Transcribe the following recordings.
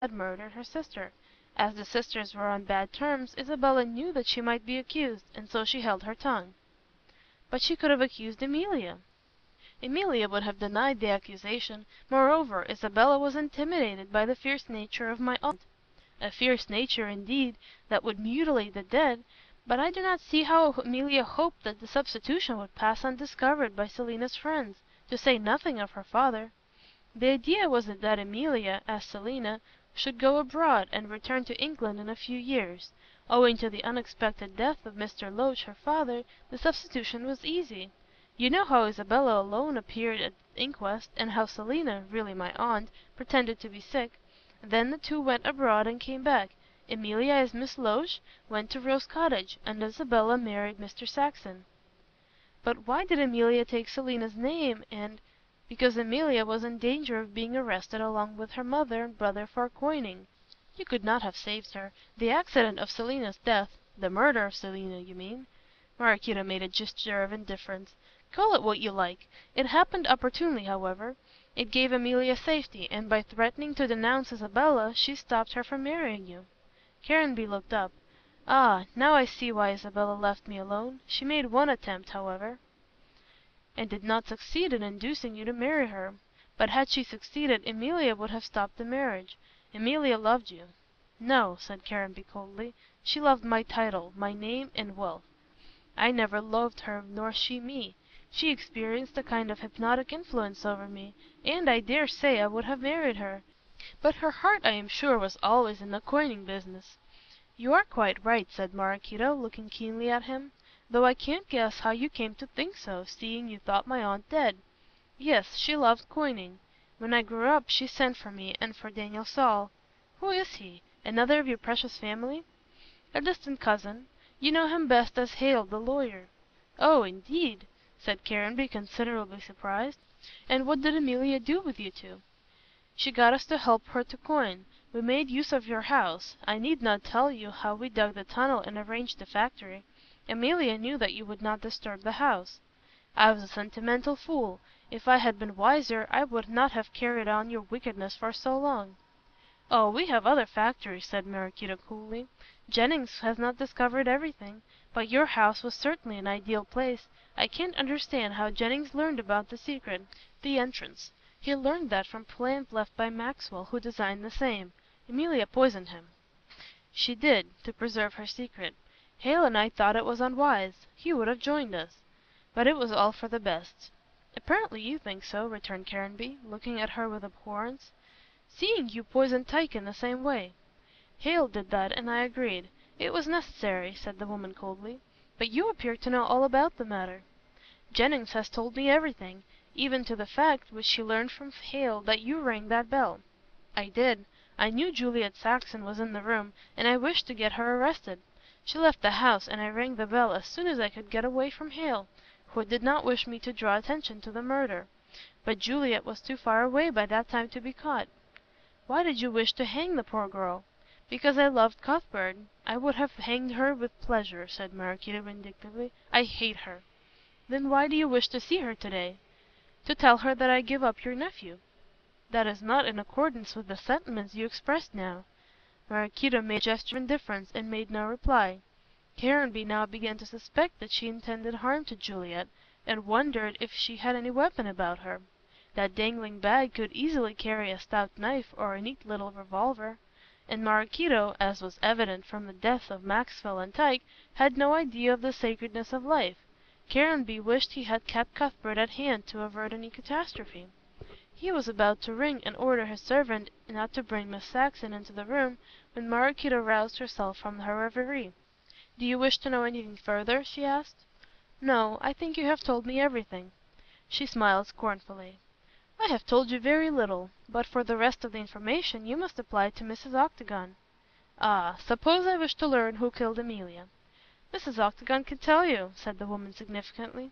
had murdered her sister. As the sisters were on bad terms, Isabella knew that she might be accused, and so she held her tongue." "But she could have accused Emilia." "Emilia would have denied the accusation. Moreover, Isabella was intimidated by the fierce nature of my aunt." "A fierce nature, indeed, that would mutilate the dead. But I do not see how Emilia hoped that the substitution would pass undiscovered by Selina's friends, to say nothing of her father." "The idea was that Emilia, as Selina, should go abroad, and return to England in a few years. Owing to the unexpected death of Mr. Loach, her father, the substitution was easy. You know how Isabella alone appeared at the inquest, and how Selina, really my aunt, pretended to be sick. Then the two went abroad and came back. Emilia, as Miss Loach, went to Rose Cottage, and Isabella married Mr. Saxon." "But why did Emilia take Selina's name, and—" "Because Emilia was in danger of being arrested along with her mother and brother for coining. You could not have saved her. The accident of Selina's death—" "The murder of Selina, you mean." Maraquito made a gesture of indifference. "Call it what you like. It happened opportunely, however. It gave Emilia safety, and by threatening to denounce Isabella, she stopped her from marrying you." Caranby looked up. "Ah, now I see why Isabella left me alone. She made one attempt, however." "And did not succeed in inducing you to marry her. But had she succeeded, Emilia would have stopped the marriage. Emilia loved you." "No," said Caranby coldly, "she loved my title, my name and wealth. I never loved her nor she me. She experienced a kind of hypnotic influence over me, and I dare say I would have married her. But her heart, I am sure, was always in the coining business." "You are quite right," said Maraquito, looking keenly at him, "though I can't guess how you came to think so, seeing you thought my aunt dead. Yes, she loved coining. When I grew up she sent for me, and for Daniel Saul." "Who is he? Another of your precious family?" "A distant cousin. You know him best as Hale, the lawyer." "Oh, indeed," said Caranby, considerably surprised. "And what did Emilia do with you two?" "She got us to help her to coin. We made use of your house. I need not tell you how we dug the tunnel and arranged the factory. Emilia knew that you would not disturb the house." "I was a sentimental fool. If I had been wiser, I would not have carried on your wickedness for so long." "Oh, we have other factories," said Maraquito coolly. "Jennings has not discovered everything. But your house was certainly an ideal place. I can't understand how Jennings learned about the secret." "The entrance. He learned that from plans left by Maxwell, who designed the same. Emilia poisoned him." "She did, to preserve her secret. Hale and I thought it was unwise. He would have joined us. But it was all for the best." "Apparently you think so," returned Caranby, looking at her with abhorrence, "seeing you poisoned Tyke in the same way." "Hale did that, and I agreed. It was necessary," said the woman coldly. "But you appear to know all about the matter." "Jennings has told me everything, even to the fact, which he learned from Hale, that you rang that bell." "I did. I knew Juliet Saxon was in the room, and I wished to get her arrested. She left the house, and I rang the bell as soon as I could get away from Hale, who did not wish me to draw attention to the murder. But Juliet was too far away by that time to be caught." "Why did you wish to hang the poor girl?" "Because I loved Cuthbert. I would have hanged her with pleasure," said Maraquito vindictively. "I hate her." "Then why do you wish to see her to-day?" "To tell her that I give up your nephew." "That is not in accordance with the sentiments you expressed now." Maraquito made a gesture of indifference, and made no reply. Caranby now began to suspect that she intended harm to Juliet, and wondered if she had any weapon about her. That dangling bag could easily carry a stout knife or a neat little revolver. And Maraquito, as was evident from the deaths of Maxwell and Tyke, had no idea of the sacredness of life. Caranby wished he had kept Cuthbert at hand to avert any catastrophe. He was about to ring and order his servant not to bring Miss Saxon into the room, when Maraquito roused herself from her reverie. "Do you wish to know anything further?" she asked. "No, I think you have told me everything." She smiled scornfully. "I have told you very little. But for the rest of the information you must apply to Mrs. Octagon." "Ah, suppose I wish to learn who killed Emilia?" "Mrs. Octagon can tell you," said the woman significantly.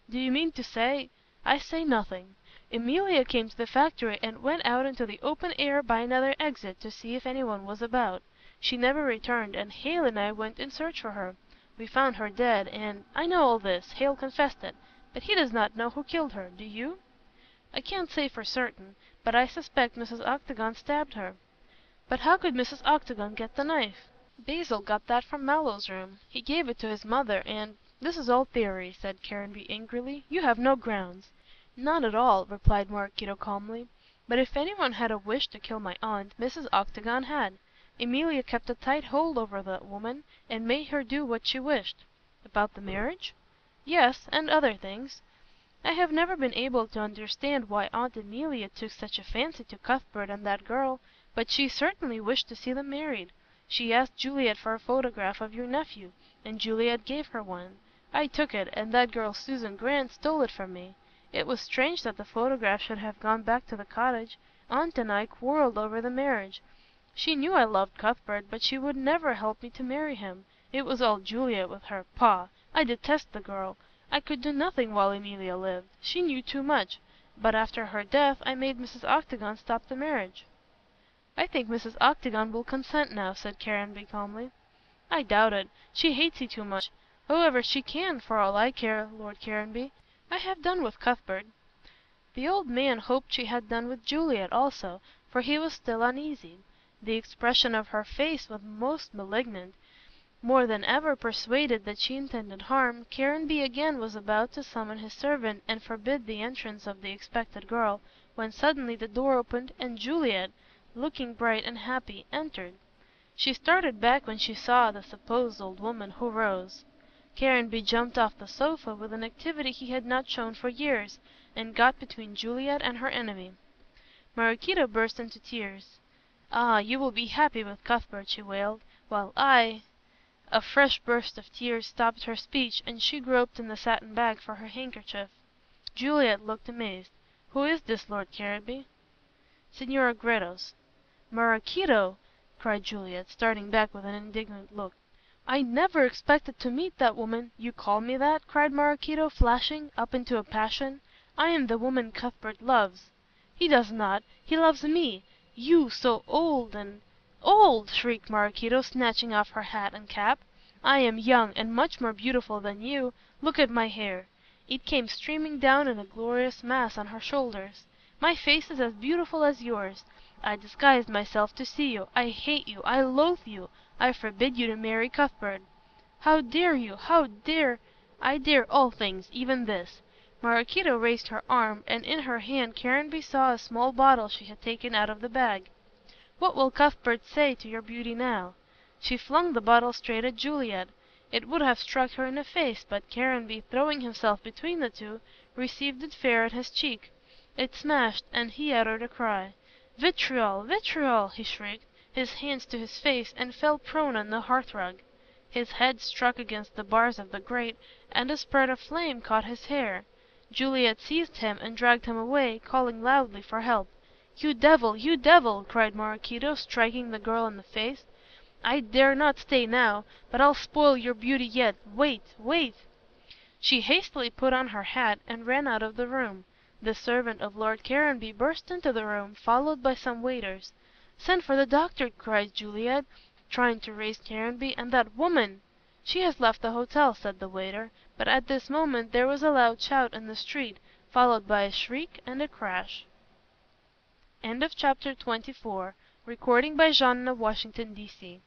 "Do you mean to say—" "I say nothing. Emilia came to the factory and went out into the open air by another exit to see if anyone was about. She never returned, and Hale and I went in search for her. We found her dead, and I know all this. Hale confessed it. But he does not know who killed her. Do you?" "I can't say for certain, but I suspect Mrs. Octagon stabbed her." But how could Mrs. Octagon get the knife?" "Basil got that from Mallow's room. He gave it to his mother and—" "This is all theory," said Caranby angrily. "You have no grounds." "None at all," replied Maraquito calmly. "But if anyone had a wish to kill my aunt, Mrs. Octagon had. Emilia kept a tight hold over that woman, and made her do what she wished." "About the marriage?" "Yes, and other things. I have never been able to understand why Aunt Emilia took such a fancy to Cuthbert and that girl, but she certainly wished to see them married. She asked Juliet for a photograph of your nephew, and Juliet gave her one. I took it, and that girl Susan Grant stole it from me. It was strange that the photograph should have gone back to the cottage. Aunt and I quarrelled over the marriage. She knew I loved Cuthbert, but she would never help me to marry him. It was all Juliet with her. Pah! I detest the girl. I could do nothing while Emilia lived. She knew too much. But after her death I made Mrs. Octagon stop the marriage." "I think Mrs. Octagon will consent now," said Caranby calmly. "I doubt it. She hates you too much. However, she can, for all I care, Lord Caranby. I have done with Cuthbert." The old man hoped she had done with Juliet also, for he was still uneasy. The expression of her face was most malignant. More than ever persuaded that she intended harm, Caranby again was about to summon his servant and forbid the entrance of the expected girl, when suddenly the door opened and Juliet, looking bright and happy, entered. She started back when she saw the supposed old woman, who rose. Caranby jumped off the sofa with an activity he had not shown for years, and got between Juliet and her enemy. Maraquito burst into tears. "Ah, you will be happy with Cuthbert," she wailed, "while I—" A fresh burst of tears stopped her speech, and she groped in the satin bag for her handkerchief. Juliet looked amazed. "Who is this, Lord Caranby?" "Senora Gredos." "Maraquito!" cried Juliet, starting back with an indignant look. "I never expected to meet that woman—" "You call me that?" cried Maraquito, flashing up into a passion. "I am the woman Cuthbert loves." "He does not. He loves me. You, so old and—" "Old!" shrieked Maraquito, snatching off her hat and cap. "I am young, and much more beautiful than you. Look at my hair." It came streaming down in a glorious mass on her shoulders. "My face is as beautiful as yours. I disguised myself to see you. I hate you. I loathe you. I forbid you to marry Cuthbert." "How dare you? How dare—" "I dare all things, even this." Maraquito raised her arm, and in her hand Caranby saw a small bottle she had taken out of the bag. "What will Cuthbert say to your beauty now?" She flung the bottle straight at Juliet. It would have struck her in the face, but Caranby, throwing himself between the two, received it fair in his cheek. It smashed, and he uttered a cry. "Vitriol! Vitriol!" he shrieked, his hands to his face, and fell prone on the hearthrug. His head struck against the bars of the grate, and a spurt of flame caught his hair. Juliet seized him and dragged him away, calling loudly for help. "You devil! You devil!" cried Maraquito, striking the girl in the face. "I dare not stay now, but I'll spoil your beauty yet. Wait! Wait!" She hastily put on her hat and ran out of the room. The servant of Lord Caranby burst into the room, followed by some waiters. "Send for the doctor," cried Juliet, trying to raise Caranby, "and that woman—" "She has left the hotel," said the waiter, but at this moment there was a loud shout in the street, followed by a shriek and a crash. Chapter 25. Recording by Jean of Washington, D.C.